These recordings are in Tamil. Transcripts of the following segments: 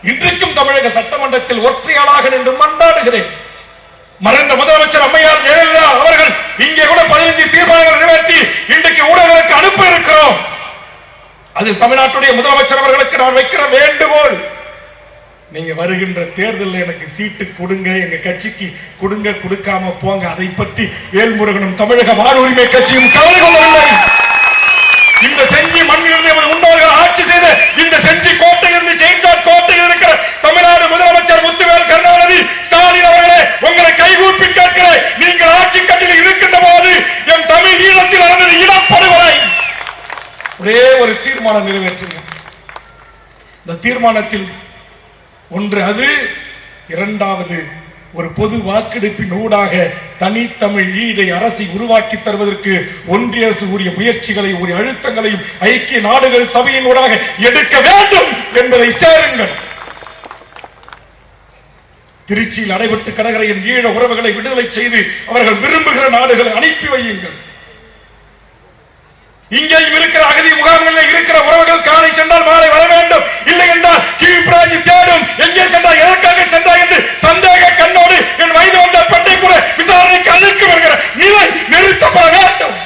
இன்றைக்கும் தமிழக சட்டமன்றத்தில் ஒற்றையாளாக நின்று மன்றாடுகிறேன். மறைந்த முதலமைச்சர் அம்மையார் ஜெயலலிதா அவர்கள் இங்கே கூட 15 தீர்மானங்கள் நிறைவேற்றி இன்றைக்கு ஊடகங்களுக்கு அனுப்ப இருக்கிறோம். அதில் தமிழ்நாட்டுடைய முதலமைச்சர் அவர்களுக்கு நான் வைக்கிற வேண்டுகோள், நீங்க வருகின்ற தேர்தலில் எனக்கு சீட்டு கொடுங்க, எங்க கட்சிக்கு கொடுங்க, கொடுக்காம போங்க. அதை பற்றி வேல்முருகனும் தமிழக வாழ்வுரிமை கட்சியும் கவலை கொள்ளவில்லை. இந்த செஞ்சி மண்ணிலிருந்து முன்னோர்கள் ஆட்சி செய்த இந்த செஞ்சி கோட்டையிலிருந்து ஜெயிச்சார் கோட்டையில் இருக்கிற தமிழ்நாடு முதலமைச்சர் முத்துவேல் கருணாநிதி ஸ்டாலின் அவர்களே, உங்களை கைகூப்பி கேட்கிறேன். நீங்கள் ஆட்சி கட்டில் இருக்கின்ற போது என் தமிழ் ஈழத்தில் நடந்தது இனப்படுகொலை. ஒரே ஒரு தீர்மானம் நிறைவேற்றுங்க. இந்த தீர்மானத்தில் ஒன்று அது, இரண்டாவது ஒரு பொது வாக்கெடுப்பின் ஊடாக தனித்தமிழ் ஈழை அரசை உருவாக்கி தருவதற்கு ஒன்றிய அரசு உரிய முயற்சிகளையும் உரிய அழுத்தங்களையும் ஐக்கிய நாடுகள் சபையின் ஊடாக எடுக்க வேண்டும் என்பதை சேருங்கள். திருச்சியில் அடைபட்டு கடற்கரையின் ஈழ உறவுகளை விடுதலை செய்து அவர்கள் விரும்புகிற நாடுகளை அனுப்பி வையுங்கள். இங்கேயும் இருக்கிற அகதி முகாம்களில் இருக்கிற உறவுகள் காலை சென்றால் மாலை வர வேண்டும். இல்லை என்றால் கீழ்பிராஞ்சி தேடும், எங்கே சென்றால் எதற்காக சென்றால் என்று சந்தேக கண்ணோடு என் வயது வந்த பெண்ணை கூட விசாரணைக்கு அழைக்கு வருகிற நிலை நிறுத்தப்பட வேண்டும்.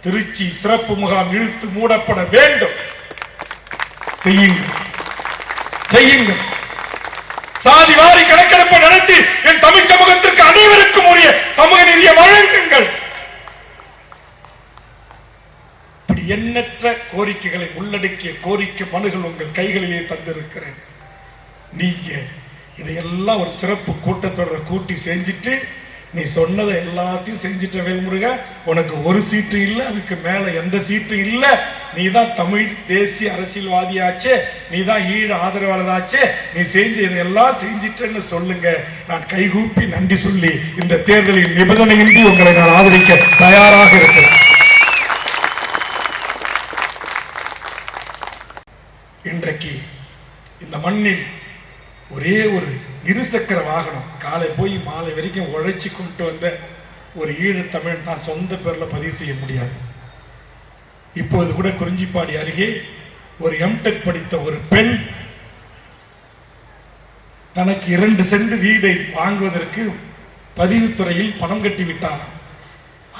திருச்சி சிறப்பு முகாம் இழுத்து மூடப்பட வேண்டும். செய்யுங்கள், செய்யுங்கள். சாதி வாரி கணக்கெடுப்பு நடத்தி என் தமிழ் சமூகத்திற்கு அனைவருக்கும் உரிய சமூக நீதியை வழங்குங்கள். எண்ணற்ற கோரிக்கைகளை உள்ளடக்கிய கோரிக்கை மனுகள் உங்கள் கைகளிலே தந்திருக்கிறேன். நீங்க இதையெல்லாம் ஒரு சிறப்பு கூட்டத்தொடர் கூட்டி செஞ்சுட்டு நீ சொன்னதை எல்லாத்தையும் செஞ்சுட்ட வேல்முருகா, உனக்கு ஒரு சீட்டு இல்லை, அதுக்கு மேல எந்த சீட்டும் இல்லை. நீ தான் தமிழ் தேசிய அரசியல்வாதியாச்சே, நீ தான் ஈழ ஆதரவாளராச்சே, நீ செஞ்சு இதையெல்லாம் செஞ்சிட்டேன்னு சொல்லுங்க. நான் கைகூப்பி நன்றி சொல்லி இந்த தேர்தலில் நிபந்தனையின்றி உங்களை நான் ஆதரிக்க தயாராக இருக்கிறேன். இன்றைக்கு இந்த மண்ணில் ஒரே ஒரு இருசக்கர வாகனம் காலை போய் மாலை வரைக்கும் உழைச்சி கொண்டு வந்த ஒரு ஈழத்தமிழன் தான் சொந்த பேர்ல பதிவு செய்ய முடியாது. இப்போது கூட குறிஞ்சிப்பாடி அருகே ஒரு எம்டெக் படித்த ஒரு பெண் தனக்கு 2 சென்ட் வீடை வாங்குவதற்கு பதிவுத்துறையில் பணம் கட்டிவிட்டார்.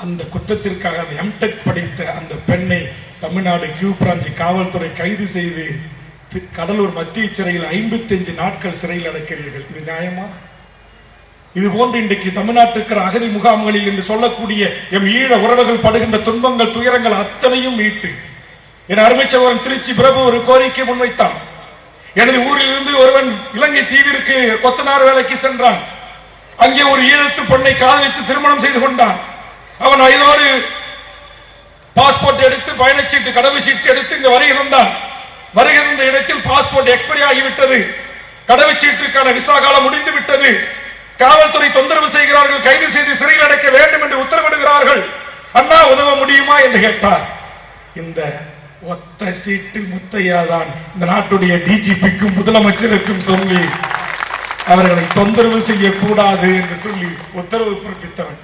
அந்த குற்றத்திற்காக அந்த எம்டெக் படித்த அந்த பெண்ணை தமிழ்நாடு கியூபிராஞ்சி காவல்துறை கைது செய்து கடலூர் மத்திய சிறையில் 55 நாட்கள் சிறையில் அடைக்கிறீர்கள். இது நியாயமா? இது போன்று இன்றைக்கு தமிழ்நாட்டுக்கு அகதி முகாம்களில் என்று சொல்லக்கூடிய எம் ஈழ உறவுகள் படுகின்ற துன்பங்கள் துயரங்கள் அத்தனையும் மீட்டு என் அருமை சகோதரன் திருச்சி பிரபு ஒரு கோரிக்கை முன்வைத்தான். எனது ஊரில் இருந்து ஒருவன் இலங்கை தீவிற்கு கொத்தனார் வேலைக்கு சென்றான். அங்கே ஒரு ஈழத்து பெண்ணை காதலித்து திருமணம் செய்து கொண்டான். அவன் வயதோடு பாஸ்போர்ட் எடுத்து பயணச்சீட்டு கடவு சீட்டு எடுத்து இங்கு வருகிறான். வருகின்ற இடத்தில் பாஸ்போர்ட் எக்ஸ்பைரி ஆகிவிட்டது. கடவுச்சீட்டுக்கான விசா காலம் முடிந்து விட்டது. காவல்துறை தொந்தரவு செய்கிறார்கள், கைது செய்து சிறையில் அடைக்க வேண்டும் என்று உத்தரவிடுகிறார்கள். அண்ணா உதவ முடியுமா என்று கேட்டார். இந்த ஒத்த சீட்டு முத்தையாதான் இந்த நாட்டுடைய டிஜிபிக்கும் முதலமைச்சருக்கும் சொல்லி அவர்களை தொந்தரவு செய்யக்கூடாது என்று சொல்லி உத்தரவு பிறப்பித்தவன்.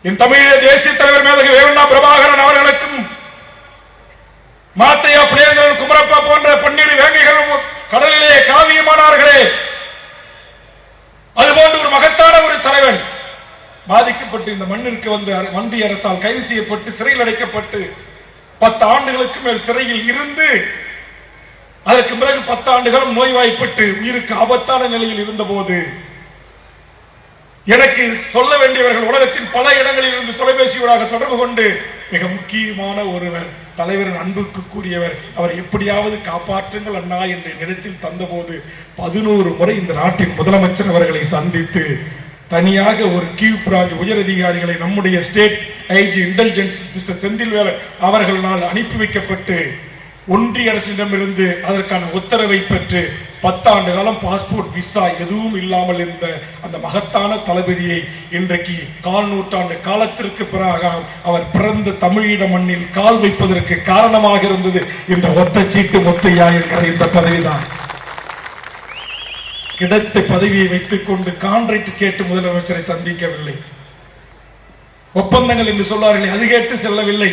என் தமிழக தேசிய தலைவர் மேதகு வேவண்ணா பிரபாகரன் அவர்களுக்கும் மாத்தையா பிள்ளைகள் குமரப்பா போன்ற பன்னீர் வேங்கைகளும் கடலிலே காவியமானார்களே, அதுபோன்று ஒரு மகத்தான ஒரு தலைவன் பாதிக்கப்பட்டு இந்த மண்ணிற்கு வந்து ஒன்றிய அரசால் கைது செய்யப்பட்டு சிறையில் அடைக்கப்பட்டு 10 ஆண்டுகளுக்கு மேல் சிறையில் இருந்து அதற்கு பிறகு 10 ஆண்டுகளும் நோய்வாய்ப்பட்டு உயிருக்கு ஆபத்தான நிலையில் இருந்த போது எனக்கு சொல்ல வேண்டியவர்கள் உலகத்தின் பல இடங்களில் இருந்து தொலைபேசியோடாக தொடர்பு கொண்டு மிக முக்கியமான ஒருவர் தலைவரின் அன்புக்கு கூறியவர், அவரை எப்படியாவது காப்பாற்றுங்கள் அண்ணா என்ற இடத்தில் தந்தபோது 11 முறை இந்த நாட்டின் முதலமைச்சர் அவர்களை சந்தித்து தனியாக ஒரு கியூபிராஞ்சி உயரதிகாரிகளை நம்முடைய state IG intelligence mister Senthilvelan அவர்களால் அனுப்பி வைக்கப்பட்டு ஒன்றிய அரசிடமிருந்து அதற்கான உத்தரவை பெற்று 10 ஆண்டு காலம் பாஸ்போர்ட் விசா எதுவும் இல்லாமல் இருந்த அந்த மகத்தான தளபதியை இன்றைக்கு 1/4 நூற்றாண்டு காலத்திற்கு பிறகு அவர் பிறந்த தமிழீழ மண்ணில் கால் வைப்பதற்கு காரணமாக இருந்தது இந்த ஒத்த சீட்டு முத்தையா என்கிற இந்த பதவிதான். கிடைத்த பதவியை வைத்துக் கொண்டு கான்ட்ராக்ட் கேட்டு முதலமைச்சரை சந்திக்கவில்லை. ஒப்பந்தங்கள் என்று சொல்வார்கள், அது கேட்டு செல்லவில்லை.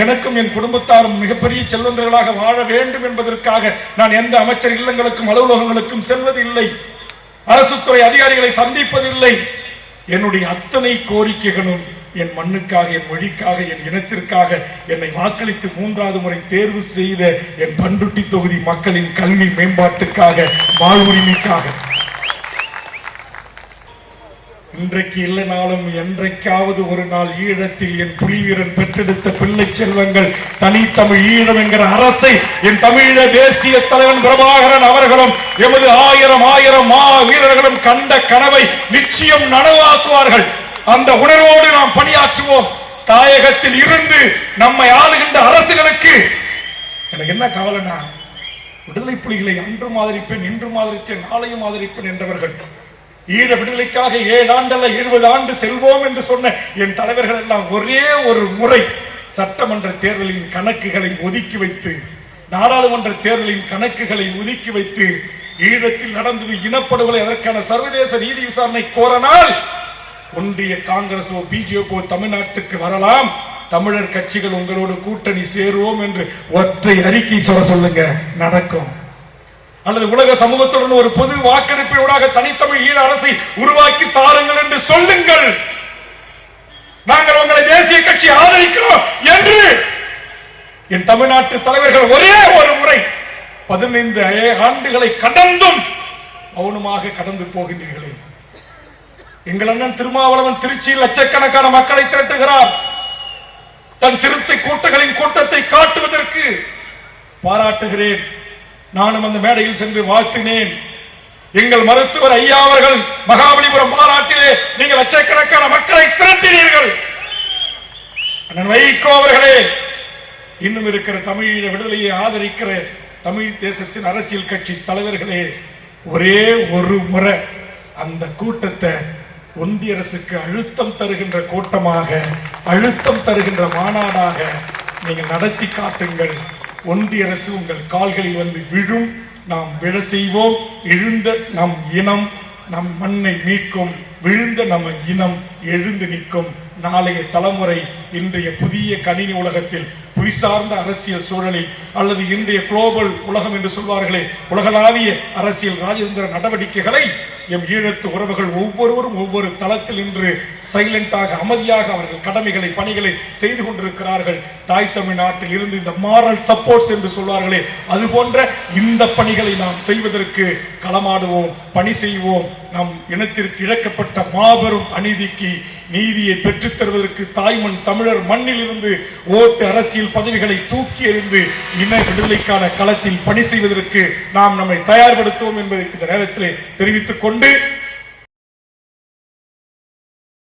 எனக்கும் என் குடும்பத்தாரும் மிகப்பெரிய செல்வந்தர்களாக வாழ வேண்டும் என்பதற்காக நான் எந்த அமைச்சர் இல்லங்களுக்கும் அலுவலகங்களுக்கும் செல்வதில்லை, அரசுத்துறை அதிகாரிகளை சந்திப்பதில்லை. என்னுடைய அத்தனை கோரிக்கைகளும் என் மண்ணுக்காக, என் மொழிக்காக, என் இனத்திற்காக என்னை வாக்களித்து 3வது முறை தேர்வு செய்த என் பண்ருட்டி தொகுதி மக்களின் கல்வி மேம்பாட்டுக்காக, வாழ்வுரிமைக்காக. இன்றைக்கு இல்லைனாலும் என்றைக்காவது ஒரு நாள் ஈழத்தில் என் புலிவீரன் பெற்றெடுத்த பிள்ளை செல்வங்கள் தனித்தமிழ் ஈழம் என்கிற அரசை என் தமிழீழ தேசிய தலைவன் பிரபாகரன் அவர்களும் எமது ஆயிரம் மா வீரர்களும் கண்ட கனவை நிச்சயம் நனவாக்குவார்கள். அந்த உணர்வோடு நாம் பணியாற்றுவோம். தாயகத்தில் இருந்து நம்மை ஆளுகின்ற அரசுகளுக்கு எனக்கு என்ன கவலைனா, விடுதலை புலிகளை அன்று ஆதரிப்பேன், இன்றும் ஆதரிப்பேன், நாளையும் ஆதரிப்பேன் என்றவர்கள் ஈழ விடுதலைக்காக 7 ஆண்டல்ல 70 ஆண்டு செல்வோம் என்று சொன்ன என் தலைவர்கள் எல்லாம் ஒரே ஒரு முறை சட்டமன்ற தேர்தலின் கணக்குகளை ஒதுக்கி வைத்து, நாடாளுமன்ற தேர்தலின் கணக்குகளை ஒதுக்கி வைத்து, ஈழத்தில் நடந்தது இனப்படுகொலை, அதற்கான சர்வதேச நீதி விசாரணை கோரனால் ஒன்றிய காங்கிரஸோ பிஜேபி தமிழ்நாட்டுக்கு வரலாம், தமிழர் கட்சிகள் உங்களோடு கூட்டணி சேருவோம் என்று ஒற்றை அறிக்கை சொல்லுங்க, நடக்கும். அல்லது உலக சமூகத்துடன் ஒரு பொது வாக்கெடுப்போடாக தனித்தமிழ் ஈழ அரசை உருவாக்கி தாருங்கள் என்று சொல்லுங்கள். நாங்கள் உங்களை தேசிய கட்சி ஆதரிக்கிறோம் என்று என் தமிழ்நாட்டு தலைவர்கள் ஒரே ஒரு முறை 15 ஆண்டுகளை கடந்தும் மௌனமாக கடந்து போகின்றீர்களே. எங்கள் அண்ணன் திருமாவளவன் திருச்சியில் லட்சக்கணக்கான மக்களை திரட்டுகிறார். தன் சிறுத்தை கூட்டங்களின் கூட்டத்தை காட்டுவதற்கு பாராட்டுகிறேன். நானும் அந்த மேடையில் சென்று வாழ்த்தினேன். எங்கள் மருத்துவர் ஐயா அவர்கள் மகாபலிபுரம் மாநாட்டிலே நீங்கள் லட்சக்கணக்கான மக்களை திரட்டினீர்கள். அண்ணன் வைகோ அவர்களே, இன்னும் இருக்கிற தமிழீழ விடுதலையை ஆதரிக்கிற தமிழ் தேசத்தின் அரசியல் கட்சி தலைவர்களே, ஒரே ஒரு முறை அந்த கூட்டத்தை ஒன்றிய அரசுக்கு அழுத்தம் தருகின்ற கூட்டமாக, அழுத்தம் தருகின்ற மாநாடாக நீங்கள் நடத்தி காட்டுங்கள். ஒன்றிய அரசு உங்கள் கால்களில் வந்து விழும். நாம் விழ செய்வோம். எழுந்த நம் இனம் நம் மண்ணை மீட்கும். விழுந்த நம்ம இனம் எழுந்து நிற்கும். நாளைய தலைமுறை இன்றைய புதிய கணினி உலகத்தில், புவி சார்ந்த அரசியல் சூழலில், அல்லது இன்றைய குளோபல் உலகம் என்று சொல்வார்களே, உலகளாவிய அரசியல் ராஜதந்திர நடவடிக்கைகளை எம் ஈழத்து உறவுகள் ஒவ்வொருவரும் ஒவ்வொரு தளத்தில் இன்று சைலண்டாக, அமைதியாக அவர்கள் கடமைகளை, பணிகளை செய்து கொண்டிருக்கிறார்கள். தாய் தமிழ்நாட்டில் இருந்து இந்த மாரல் சப்போர்ட்ஸ் என்று சொல்வார்களே, அது போன்ற இந்த பணிகளை நாம் செய்வதற்கு களமாடுவோம், பணி செய்வோம். நம் இனத்திற்கு இழக்கப்பட்ட மாபெரும் அநீதிக்கு நீதியை பெற்றுத் தருவதற்கு தாய்மண் தமிழர் மண்ணில் இருந்து ஓட்டு அரசியல் பதவிகளை தூக்கி எறிந்து இன விடுதலைக்கான களத்தில் பணி செய்வதற்கு நாம் நம்மை தயார்படுத்துவோம் என்பதை இந்த நேரத்தில் தெரிவித்துக் கொண்டு